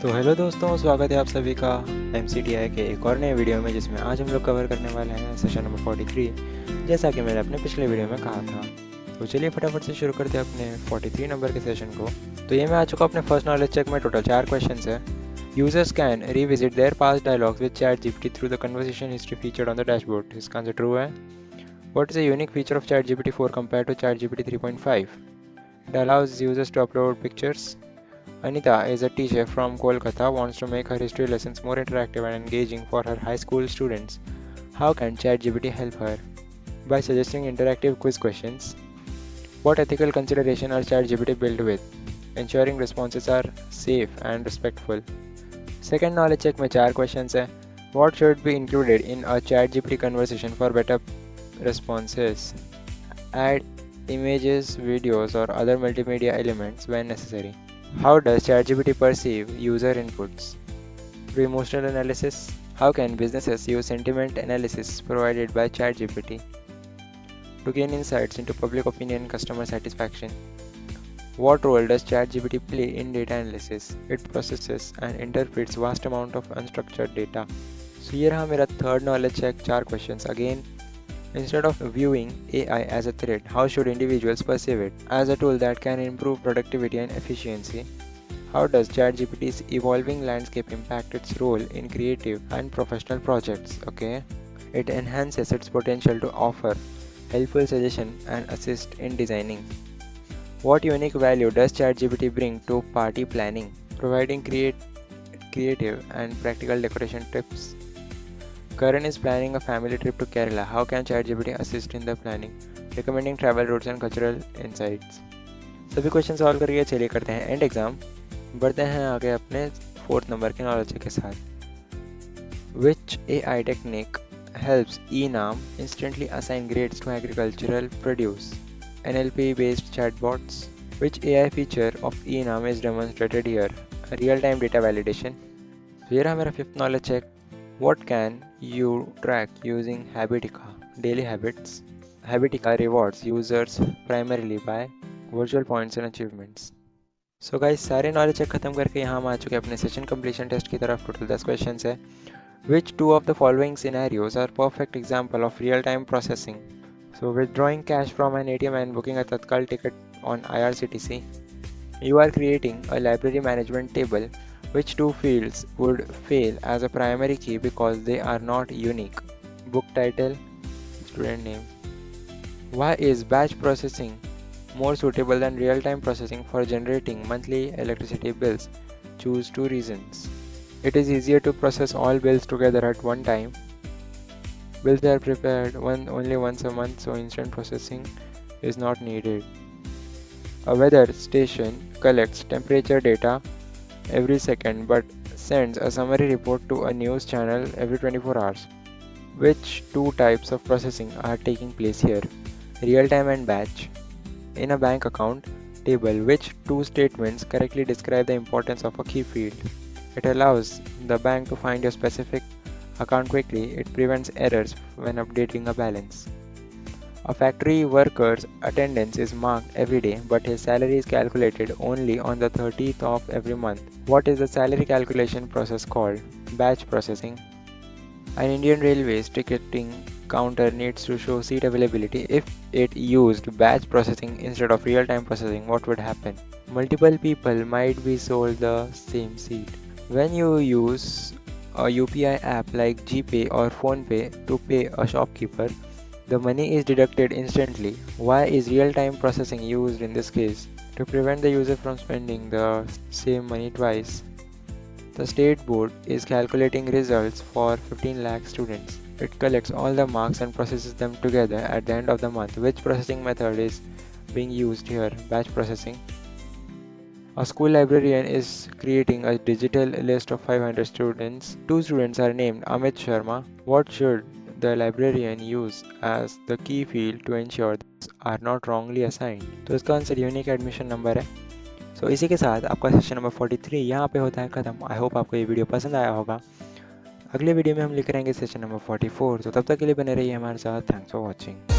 तो हेलो दोस्तों, स्वागत है आप सभी का MCTI के एक और नए वीडियो में, जिसमें आज हम लोग कवर करने वाले हैं सेशन नंबर 43, जैसा कि मैंने अपने पिछले वीडियो में कहा था। तो चलिए फटाफट से शुरू करते हैं अपने 43 नंबर के सेशन को। तो ये मैं आ चुका अपने फर्स्ट नॉलेज चेक में। टोटल 4 क्वेश्चन है। Users can revisit their past dialogues with ChatGPT through the conversation history featured on the dashboard. इसका आंसर ट्रू है। What is a unique feature of ChatGPT 4 compare to ChatGPT 3.5? It allows users to upload pictures. Anita is a teacher from Kolkata, wants to make her history lessons more interactive and engaging for her high school students. How can ChatGPT help her? By suggesting interactive quiz questions. What ethical consideration are ChatGPT built with? Ensuring responses are safe and respectful. Second knowledge check में 4 questions है. What should be included in a ChatGPT conversation for better responses? Add images, videos or other multimedia elements when necessary. How does ChatGPT perceive user inputs? Through emotional analysis. How can businesses use sentiment analysis provided by ChatGPT to gain insights into public opinion and customer satisfaction? What role does ChatGPT play in data analysis? It processes and interprets vast amount of unstructured data. So here रहा मेरा third knowledge check, 4 questions again. Instead of viewing AI as a threat, how should individuals perceive it? As a tool that can improve productivity and efficiency. How does ChatGPT's evolving landscape impact its role in creative and professional projects? Okay, it enhances its potential to offer helpful suggestions and assist in designing. What unique value does ChatGPT bring to party planning, providing creative and practical decoration tips? Karan is planning a family trip to Kerala. How can ChatGPT assist in the planning, recommending travel routes and cultural insights? सभी question solve करिए। चलिए करते हैं and exam. बढ़ते हैं आगे अपने 4th number के नॉलेज के साथ। Which AI technique helps eNAM instantly assign grades to agricultural produce? NLP based chatbots. Which AI feature of eNAM is demonstrated here? Real-time data validation. Here है मेरा 5th knowledge check. What can you track using Habitica? Daily habits. Habitica rewards users primarily by virtual points and achievements. So guys, सारे knowledge check खत्म करके यहाँ हम आ चुके हैं अपने सेशन कंप्लीशन टेस्ट की तरफ। टोटल 10 क्वेश्चंस है। Which two of the following scenarios are perfect example of real-time processing? So withdrawing cash from an ATM and booking a Tatkal ticket on IRCTC. You are creating a library management table. Which two fields would fail as a primary key because they are not unique? Book title, student name. Why is batch processing more suitable than real-time processing for generating monthly electricity bills? Choose 2 reasons. It is easier to process all bills together at one time. Bills are prepared only once a month, so instant processing is not needed. A weather station collects temperature data every second but sends a summary report to a news channel every 24 hours. Which two types of processing are taking place here? Real-time and batch. In a bank account table, which two statements correctly describe the importance of a key field? It allows the bank to find your specific account quickly. It prevents errors when updating a balance. A factory worker's attendance is marked every day, but his salary is calculated only on the 30th of every month. What is the salary calculation process called? Batch processing. An Indian Railways ticketing counter needs to show seat availability. If it used batch processing instead of real-time processing, what would happen? Multiple people might be sold the same seat. When you use a UPI app like GPay or PhonePay to pay a shopkeeper, the money is deducted instantly. Why is real-time processing used in this case? To prevent the user from spending the same money twice. The state board is calculating results for 15 lakh students. It collects all the marks and processes them together at the end of the month. Which processing method is being used here? Batch processing. A school librarian is creating a digital list of 500 students. 2 students are named Amit Sharma. What should the librarian use as the key field to ensure these are not wrongly assigned? तो इसका answer unique admission number है। सो इसी के साथ आपका session number 43 यहाँ पे होता है खत्म। आई होप आपको ये वीडियो पसंद आया होगा। अगले वीडियो में हम लेकर आएंगे सेशन नंबर 44। तो तब तक के लिए बने रहिए हमारे साथ। Thanks for watching.